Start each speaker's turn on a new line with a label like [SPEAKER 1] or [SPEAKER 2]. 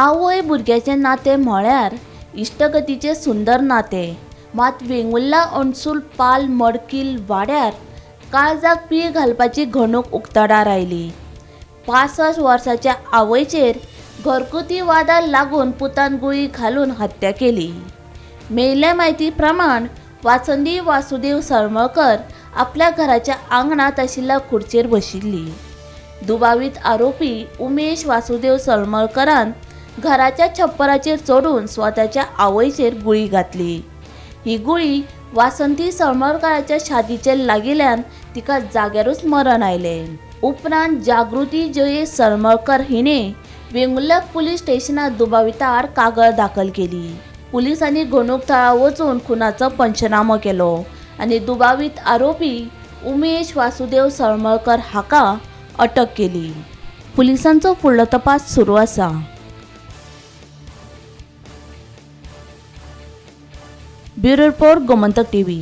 [SPEAKER 1] आवय भुरग्याचें नातें म्हळ्यार इश्टगतीचें सुंदर नातें. मात वेंगुर्ला अणसूल पाल मडकील वाड्यार काळजाक पीळ घालपाची घडणूक उक्ताडार आयली. 65 वर्साच्या आवयचेर घरगुती वादाक लागून पुतान गुळी घालून हत्या केली. मेयल्ले म्हायती प्रमाण वासंती वासुदेव सळमळकर आपल्या घराच्या आंगणात आशिल्ल्या खुर्चेर बशिल्ली. दुबावीत आरोपी उमेश वासुदेव सळमळकरान घराच्या छप्पराचेर चढून स्वताच्या आवयचेर गुळी घातली. ही गुळी वासंती सळमळकराच्या छातीचेर लागिल्ल्यान तिका जाग्यारूच मरण आयलें. उपरांत जागृती जयेश सळमळकर हिणें वेंगुर्ला पुलीस स्टेशनात दुबावितार कागाळ दाखल केली. पुलिसांनी घडणूक थळार वचून खुनाचो पंचनामो केलो आनी दुबावीत आरोपी उमेश वासुदेव सळमळकर हाका अटक केली. पुलिसांचो फुडलो तपास सुरू आसा. Bureau report Gomantak TV.